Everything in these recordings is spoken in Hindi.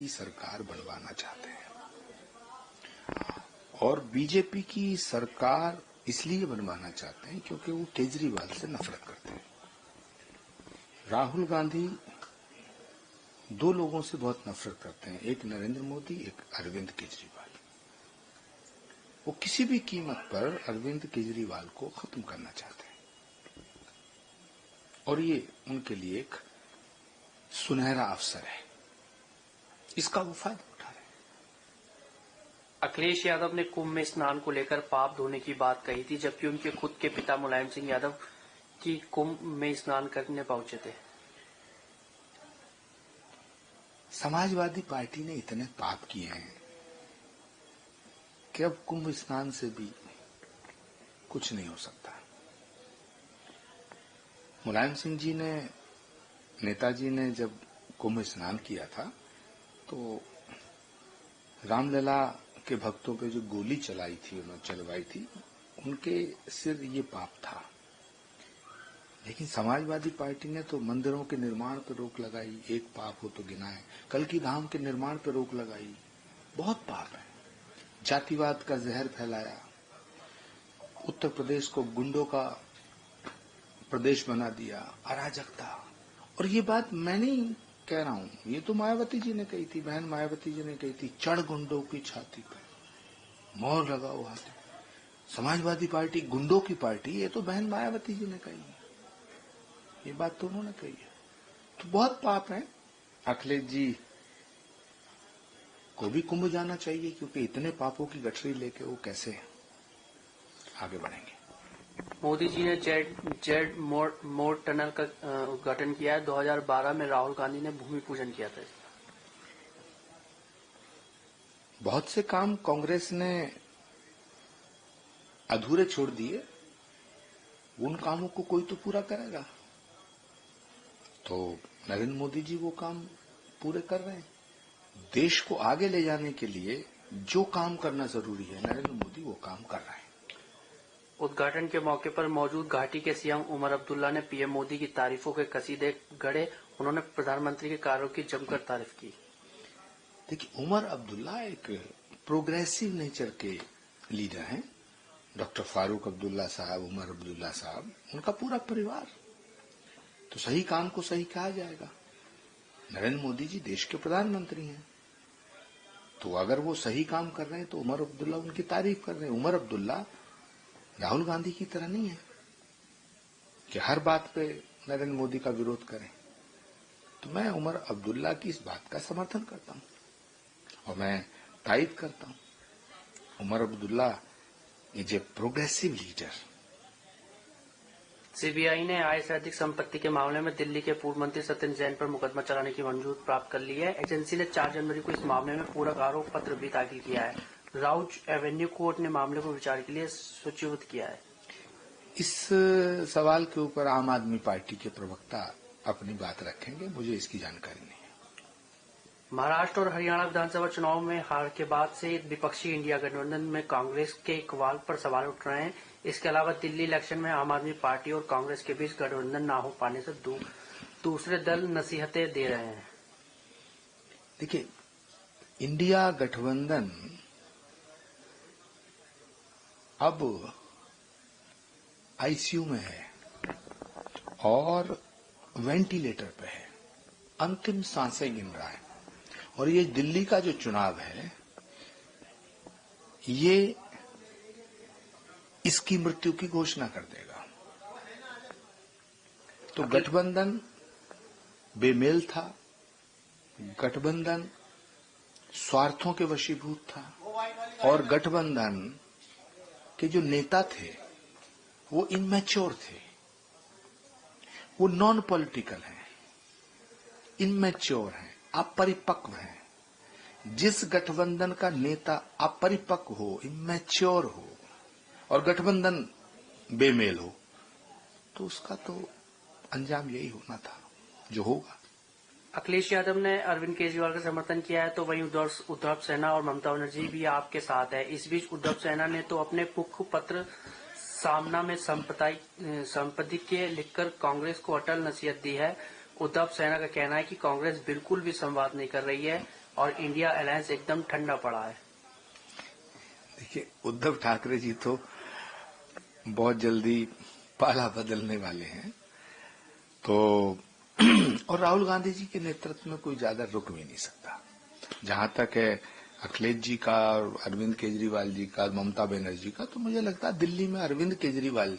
की सरकार बनवाना चाहते हैं और बीजेपी की सरकार इसलिए बनवाना चाहते हैं क्योंकि वो केजरीवाल से नफरत करते हैं। राहुल गांधी दो लोगों से बहुत नफरत करते हैं, एक नरेंद्र मोदी, एक अरविंद केजरीवाल। वो किसी भी कीमत पर अरविंद केजरीवाल को खत्म करना चाहते हैं और ये उनके लिए एक सुनहरा अवसर है, इसका वो फायदा उठा रहे हैं। अखिलेश यादव ने कुंभ में स्नान को लेकर पाप धोने की बात कही थी, जबकि उनके खुद के पिता मुलायम सिंह यादव की कुंभ में स्नान करने पहुंचे थे। समाजवादी पार्टी ने इतने पाप किए हैं कि अब कुंभ स्नान से भी कुछ नहीं हो सकता। मुलायम सिंह जी ने, नेताजी ने जब कुंभ स्नान किया था तो रामलला के भक्तों पे जो गोली चलाई थी, उन्होंने चलवाई थी, उनके सिर ये पाप था। लेकिन समाजवादी पार्टी ने तो मंदिरों के निर्माण पर रोक लगाई, एक पाप हो तो गिनाए। कल्कि धाम के निर्माण पर रोक लगाई, बहुत पाप है। जातिवाद का जहर फैलाया, उत्तर प्रदेश को गुंडों का प्रदेश बना दिया, अराजकता। और ये बात मैं नहीं कह रहा हूं, ये तो मायावती जी ने कही थी, बहन मायावती जी ने कही थी, चढ़ गुंडों की छाती पर मोहर लगाओ हाथी। समाजवादी पार्टी गुंडों की पार्टी, ये तो बहन मायावती जी ने कही है, ये बात तो उन्होंने कही है। तो बहुत पाप है। अखिलेश जी को भी कुंभ जाना चाहिए, क्योंकि इतने पापों की गठरी लेके वो कैसे आगे बढ़ेंगे। मोदी जी ने जेड मोड़ टनल का उद्घाटन किया है। 2012 में राहुल गांधी ने भूमि पूजन किया था। बहुत से काम कांग्रेस ने अधूरे छोड़ दिए, उन कामों को कोई तो पूरा करेगा। तो नरेंद्र मोदी जी वो काम पूरे कर रहे हैं। देश को आगे ले जाने के लिए जो काम करना जरूरी है, नरेंद्र मोदी वो काम कर रहे हैं। उद्घाटन के मौके पर मौजूद घाटी के सीएम उमर अब्दुल्ला ने पीएम मोदी की तारीफों के कसीदे गढ़े। उन्होंने प्रधानमंत्री के कार्यों की जमकर तारीफ की। देखिए, उमर अब्दुल्ला एक प्रोग्रेसिव नेचर के लीडर हैं। डॉक्टर फारूक अब्दुल्ला साहब, उमर अब्दुल्ला साहब, उनका पूरा परिवार, तो सही काम को सही कहा जाएगा। नरेंद्र मोदी जी देश के प्रधानमंत्री हैं, तो अगर वो सही काम कर रहे हैं तो उमर अब्दुल्ला उनकी तारीफ कर रहे हैं। उमर अब्दुल्ला राहुल गांधी की तरह नहीं है कि हर बात पे नरेंद्र मोदी का विरोध करें। तो मैं उमर अब्दुल्ला की इस बात का समर्थन करता हूं और मैं तायद करता हूं। Omar Abdullah is a progressive leader. CBI ने आय से अधिक संपत्ति के मामले में दिल्ली के पूर्व मंत्री सत्येंद्र जैन पर मुकदमा चलाने की मंजूरी प्राप्त कर ली है। एजेंसी ने 4 जनवरी को इस मामले में पूरक आरोप पत्र भी दाखिल किया है। राउज एवेन्यू कोर्ट ने मामले को विचार के लिए सूचीबद्ध किया है। इस सवाल के ऊपर आम आदमी पार्टी के प्रवक्ता अपनी बात रखेंगे, मुझे इसकी जानकारी नहीं है। महाराष्ट्र और हरियाणा विधानसभा चुनाव में हार के बाद से विपक्षी इंडिया गठबंधन में कांग्रेस के इकबाल पर सवाल उठ रहे हैं। इसके अलावा दिल्ली इलेक्शन में आम आदमी पार्टी और कांग्रेस के बीच गठबंधन न हो पाने से दूसरे दल नसीहतें दे रहे हैं। देखिए, इंडिया गठबंधन अब आईसीयू में है और वेंटिलेटर पे है, अंतिम सांसें गिन रहा है। और ये दिल्ली का जो चुनाव है, ये इसकी मृत्यु की घोषणा कर देगा। तो गठबंधन बेमेल था, गठबंधन स्वार्थों के वशीभूत था और गठबंधन के जो नेता थे वो इनमैच्योर थे, वो नॉन पॉलिटिकल हैं, इनमैच्योर हैं, अपरिपक्व हैं। जिस गठबंधन का नेता अपरिपक्व हो, इमैच्योर हो और गठबंधन बेमेल हो, तो उसका तो अंजाम यही होना था जो होगा। अखिलेश यादव ने अरविंद केजरीवाल का समर्थन किया है, तो वहीं उद्धव सेना और ममता बनर्जी भी आपके साथ है। इस बीच उद्धव सेना ने तो अपने मुख्य पत्र सामना में संपत्ति के लिखकर कांग्रेस को अटल नसीहत दी है। उद्धव सेना का कहना है कि कांग्रेस बिल्कुल भी संवाद नहीं कर रही है। और इंडिया अलायंस एकदम ठंडा पड़ा है। देखिए, उद्धव ठाकरे जी तो बहुत जल्दी पाला बदलने वाले हैं, तो और राहुल गांधी जी के नेतृत्व में कोई ज्यादा रुक भी नहीं सकता। जहां तक है अखिलेश जी का और अरविंद केजरीवाल जी का, ममता बनर्जी का, तो मुझे लगता है दिल्ली में अरविंद केजरीवाल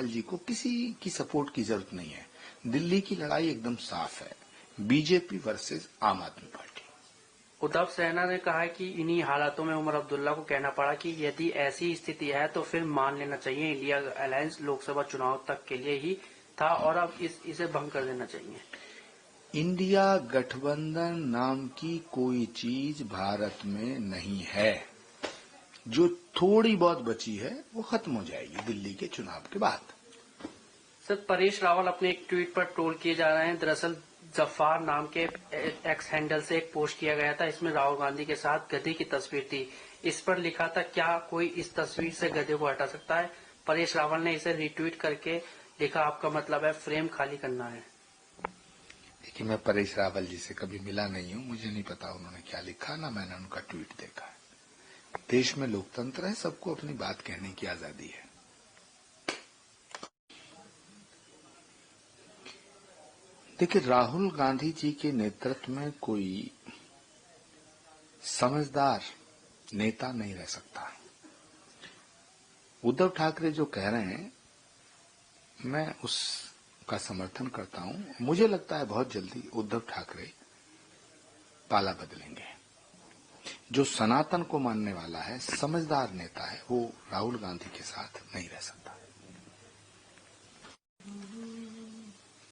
जी को किसी की सपोर्ट की जरूरत नहीं है। दिल्ली की लड़ाई एकदम साफ है, बीजेपी वर्सेस आम आदमी पार्टी। उद्धव सेना ने कहा है कि इन्हीं हालातों में उमर अब्दुल्ला को कहना पड़ा कि यदि ऐसी स्थिति है तो फिर मान लेना चाहिए इंडिया अलायंस लोकसभा चुनाव तक के लिए ही था और अब इसे भंग कर देना चाहिए। इंडिया गठबंधन नाम की कोई चीज भारत में नहीं है। जो थोड़ी बहुत बची है वो खत्म हो जाएगी दिल्ली के चुनाव के बाद। सर, परेश रावल अपने एक ट्वीट पर ट्रोल किए जा रहे हैं। दरअसल जफार नाम के एक्स हैंडल से एक पोस्ट किया गया था, इसमें राहुल गांधी के साथ गधे की तस्वीर थी। इस पर लिखा था, क्या कोई इस तस्वीर से गधे को हटा सकता है? परेश रावल ने इसे रिट्वीट करके लिखा, आपका मतलब है फ्रेम खाली करना है। देखिए, मैं परेश रावल जी से कभी मिला नहीं हूं, मुझे नहीं पता उन्होंने क्या लिखा, ना मैंने उनका ट्वीट देखा है। देश में लोकतंत्र है, सबको अपनी बात कहने की आजादी है। देखिए, राहुल गांधी जी के नेतृत्व में कोई समझदार नेता नहीं रह सकता। उद्धव ठाकरे जो कह रहे हैं, मैं उसका समर्थन करता हूं। मुझे लगता है बहुत जल्दी उद्धव ठाकरे पाला बदलेंगे। जो सनातन को मानने वाला है, समझदार नेता है, वो राहुल गांधी के साथ नहीं रह सकता।